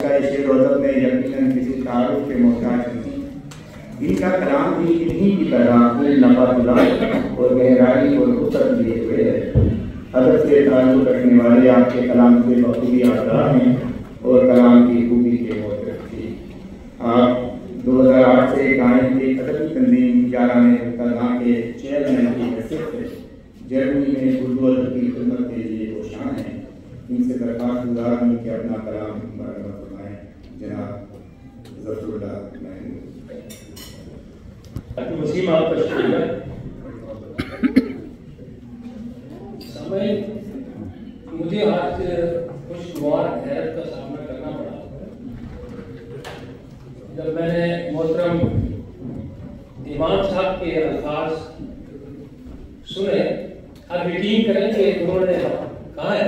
शेर में यकीनन किसी तारुफ के मोहताज नहीं। इनका कलाम भी इन्हीं की तरह नफातुल्लाह और गहराई और वसअत लिए हुए है। हदफ से ताल्लुक़ रखने वाले आपके कलाम से बखूबी आगाह हैं और कलाम की खूबी के मोहतरफ थी। आप 2008 से कायम की अदबी तंजीम जाराना के चेयरमैन की हैसियत से जर्मनी में उर्दू अदब की खिदमत के लिए रोशान हैं। इनसे दरख्वास्त गुजार हूँ कि अपना कलाम मुबारक फरमाएं। जनाब ज़फ़रुल्लाह वसीम आप तशरीफ है। समय मुझे आज खुशगवार हैरत का सामना करना पड़ा जब मैंने मोहतरम इमाम साहब के अल्फाज सुने। आप यकीन करें कि उन्होंने कहा है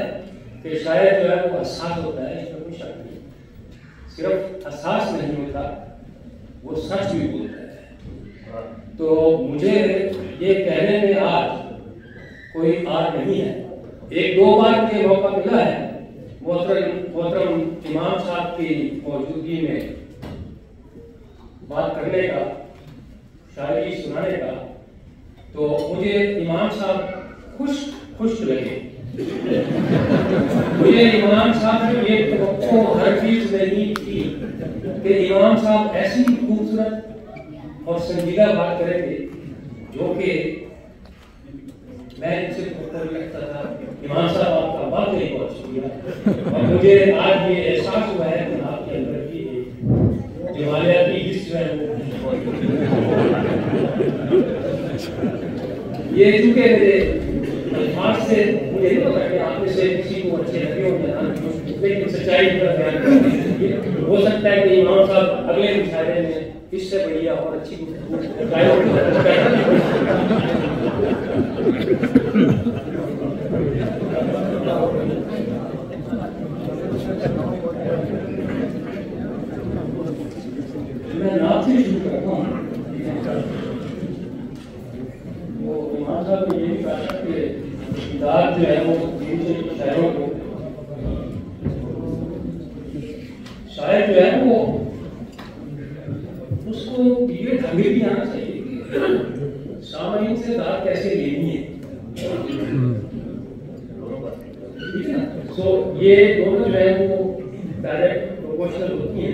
कि शायद जो है वो एहसास होता है, इसमें कोई शक नहीं। सिर्फ एहसास नहीं होता, वो सच भी बोलता है। तो मुझे ये कहने में आज कोई आर नहीं है। एक दो बार के मौका मिला है मोहतरम इमाम साहब की मौजूदगी में बात करने का, शायरी सुनाने का, तो मुझे इमाम साहब खुश लगे। मुझे इमाम साहब से ये तो हर चीज नहीं थी कि इमाम साहब ऐसी खूबसूरत और संजीदा बात करेंगे जो कि मैं इनसे लगता था इमाम साहब आपका बात नहीं बहुत शुक्रिया। और मुझे आज ये एहसास हुआ है कि आपके अंदर की जमालियाती हिस्स जो है ये चूंकि मेरे अल्फाज से मुझे नहीं पता कि आप में से किसी को अच्छे लगे होंगे, लेकिन सच्चाई पर ध्यान हो सकता है कि इमाम साहब अगले मुशायरे में इससे बढ़िया और अच्छी मैं नाम से शुरू करता हूँ। वो इमाम साहब ने ये भी कहा कि दाद जो है वो शायरों को शायर जो है वो उसको ये ढंग भी आना चाहिए कि सामान्य से दाद कैसे लेनी है। सो ये दोनों जो है वो डायरेक्ट प्रोपोर्शनल होती है।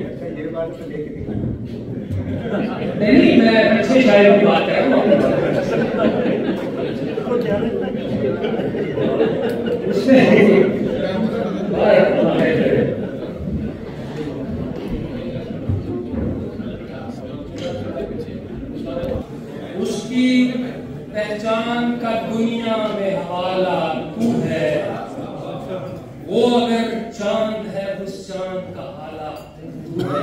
नहीं, मैं अच्छे शायरों की बात कर रहा हूँ। उसकी पहचान का दुनिया में हवाला तू है, वो अगर चांद है उस चांद का हाला तू है।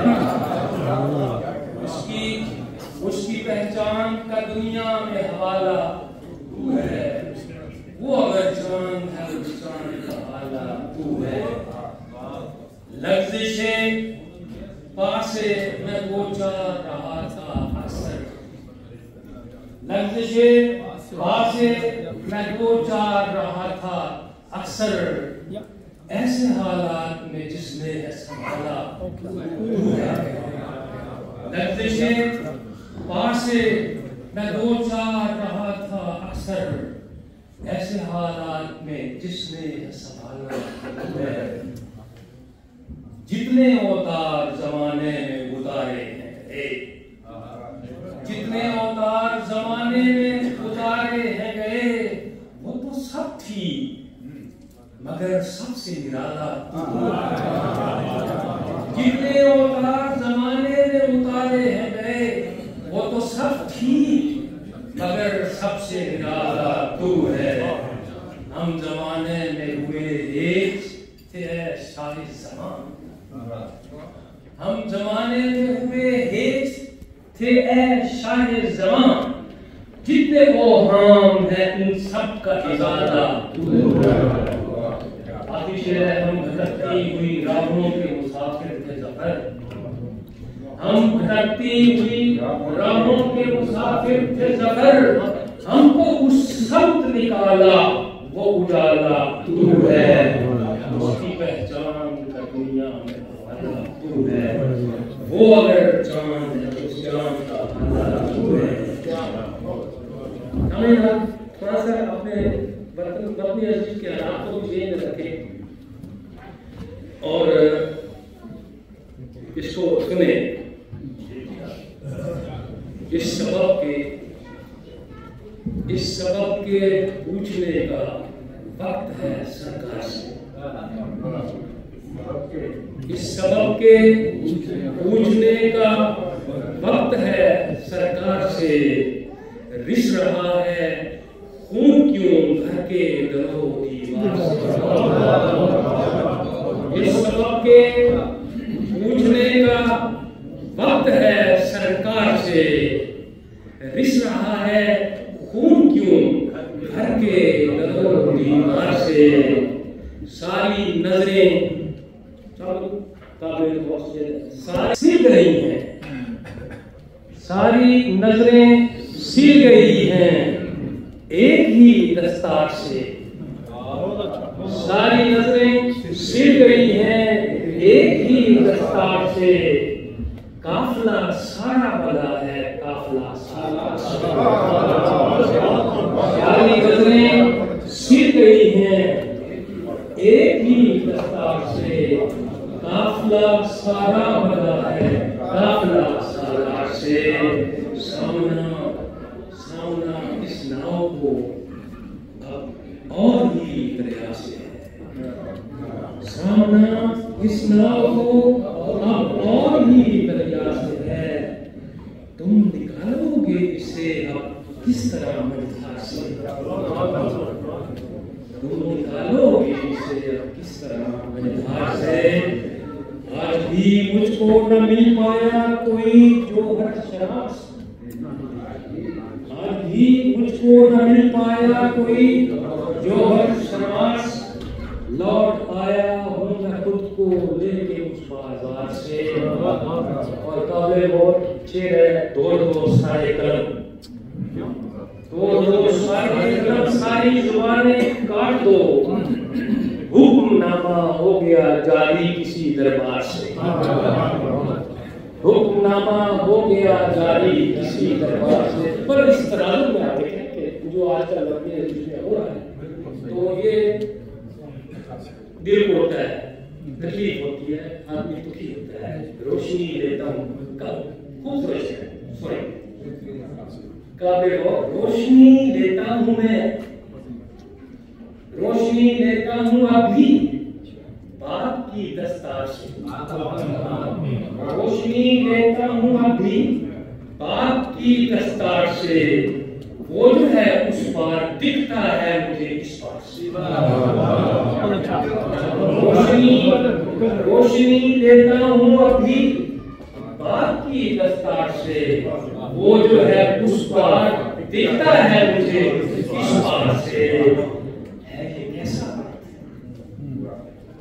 उसकी पहचान का दुनिया में हवाला तू है, वो अगर चांद है उस चांद का हाला तू है। लफ्ज़े पासे मैं दो चार रहा था अक्सर, लफ्ज़े पासे मैं दो चार रहा था अक्सर, ऐसे हालात में जिसने संभाला तू है। लफ्ज़े पासे मैं दो चार रहा था अक्सर, ऐसे हालात में जिसने संभाला तू है। जितने अवतार जमाने में उतारे हैं, जितने अवतार जमाने में उतारे हैं गए, वो तो सब थी मगर सबसे निराला तू। जितने अवतार जमाने में उतारे हैं गए, वो तो सब थी मगर सबसे निराला तू है। हम जमाने में हुए एक थे शाही ज़मान, हम जमाने में हुए एक थे ए शाही ज़मान, जितने वो हम है उन सब का इजादा तू है। हम भटकती हुई राहों के मुसाफिर थे ज़फ़र, हम भटकती हुई राहों के मुसाफिर थे ज़फ़र, हमको उस समत निकाला वो उजाला तू है। उसकी पहचान का दुनिया में वो अगर चांद है तो उस चांद का अंदाजा तू है। हमें ना थोड़ा सा अपने वतनी अजीज के हालात को भी जेल में रखें और इसको सुने। इस सबब के पूछने का वक्त है सरकार से। इस सबब के पूछने का वक्त है सरकार से। रिस रहा है खून क्यों घर के दरो दीवार से। इस सबब के पूछने का वक्त है सरकार से। रिस रहा है खून क्यों घर के दरो दीवार से। सारी नजरें सिल गई हैं। सारी नजरें सिल गई हैं एक ही दस्तार से। सारी नजरें सिल गई हैं एक ही दस्तार से। काफिला सारा बना है, काफिला सारा। सारी नजरें सिल गई हैं एक ही दस्तार से। काफिला सारा बना है, काफिला सारा से। सामना इस नाव को अब और ही दरिया से है। सामना इस नाव को अब और ही दरिया से है। तुम निकालोगे इसे अब किस तरह मझधार से। तुम निकालोगे इसे अब किस तरह मझधार से। आज भी मुझको न मिल पाया कोई जोहर शनास। आज भी मुझको न मिल पाया कोई जोहर शनास। लौट आया हूँ मैं खुद को लेके उस बाजार से। और काबले बहुत अच्छे रहे। दो सारे कलम दो सारे कलम सारी जुबानें काट दो। हुक्मनामा हो गया जारी किसी दरबार से। हुक्मनामा हो गया जारी किसी दरबार से। पर इस तरह में आप देखें कि जो आजकल लड़के जिसमें हो रहा है तो ये दिल को होता है, तकलीफ होती है, आदमी दुखी होता है। रोशनी लेता हूँ खूब काबिल हो। रोशनी लेता हूँ मैं, रोशनी लेता हूँ अभी बाप की दस्तार से। रोशनी लेता हूँ अभी बाप की दस्तार से। वो जो है उस पार दिखता है मुझे इस पार से। रोशनी लेता हूँ अभी बाप की दस्तार से। वो जो है उस पार दिखता है मुझे इस पार से।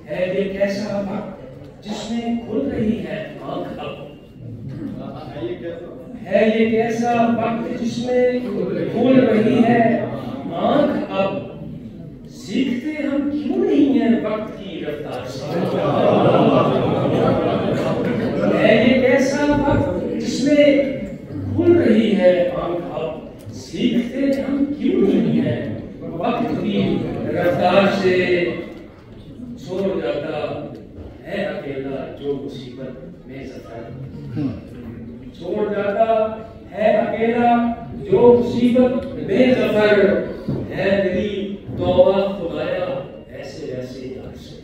है ये कैसा वक्त जिसमें खुल रही है आंख अब। है ये कैसा वक्त जिसमें खुल रही है आंख अब। सीखते हम क्यों नहीं हैं वक्त की रफ्तार से। है ये कैसा वक्त जिसमें खुल रही है आंख अब। सीखते हम क्यों नहीं हैं वक्त की रफ्तार से। छोड़ जाता है अकेला जो मुसीबत में सफर। छोड़ जाता है अकेला जो मुसीबत में सफर। है मेरी तौबा खुदाया ऐसे वैसे यार से।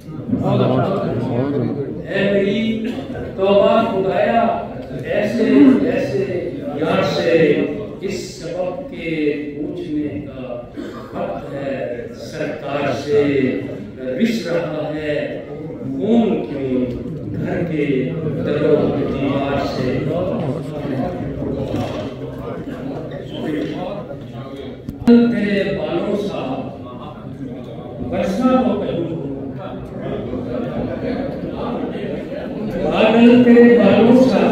है मेरी तौबा खुदाया ऐसे वैसे यार से। इस सबब के पूछने का वक्त है सरकार से। रिस रहा है खून क्यों घर के दरो दीवार से। तेरे बालों सा वर्षा तो कहीं बादल तेरे बालों सा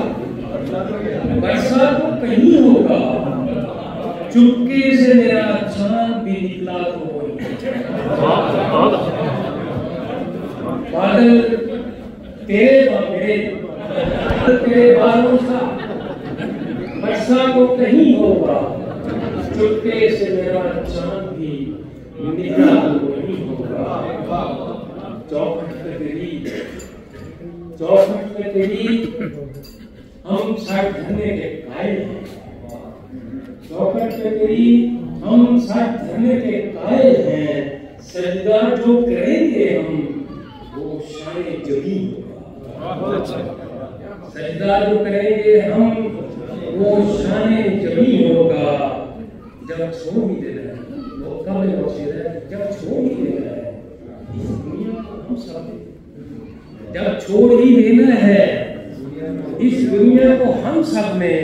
वर्षा तो कहीं होगा। चुपके से मेरा चांद भी निकला तो बादल तेरे मेरे तेरे बालों सा वर्षा तो कहीं होगा, चुपके से मेरा चांद भी निकला तो वही होगा। चौखट पे तेरी हम साथ धरने के कायल हैं। चौखट पे तेरी हम साथ धरने के कायल हैं। सजदा जो करेंगे हम वो शाने जबी होगा। सजदा जो करेंगे हम वो शाने जबी होगा। जब छोड़ ही देना है वो कब है, जब छोड़ ही देना है इस दुनिया को हम सब, जब छोड़ ही देना है इस दुनिया को हम सब ने,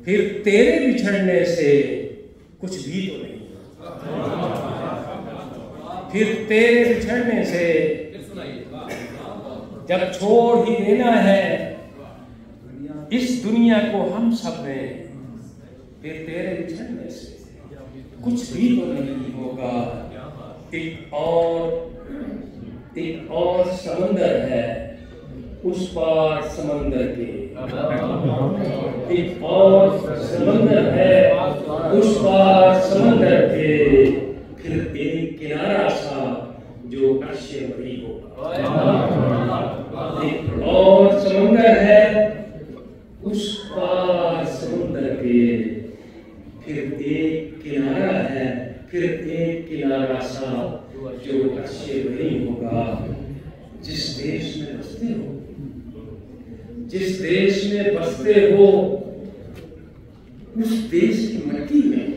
फिर तेरे बिछड़ने से कुछ भी तो नहीं। फिर तेरे बिछड़ने से जब छोड़ ही देना है इस दुनिया को हम सब ने, फिर तेरे बिछड़ने से कुछ भी तो नहीं होगा। एक और समंदर है उस पार समंदर के, एक और समंदर है उस पार समंदर के, फिर एक किनारा सा जो अर्शे बड़ी होगा। एक और समंदर है उस पार समंदर के, फिर एक किनारा है, फिर एक किनारा सा जो अर्शे बड़ी होगा। जिस देश में बसते हो, जिस देश में बसते हो उस देश की मिट्टी में,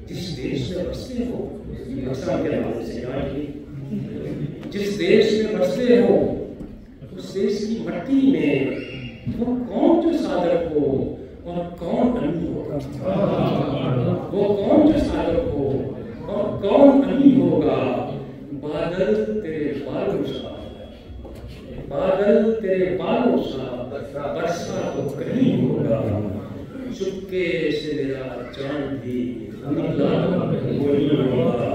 जिस देश में बसते हो जिस देश में बसते हो उस देश की मिट्टी में वो कौन जो साधक हो और कौन अमीर होगा, वो कौन जो साधक हो और कौन अमीर होगा। बादल तेरे बालों सा, बादल तेरे बालों सा वर्षा तो कहीं होगा। चुपके से मेरा चांद भी निकला वही होगा।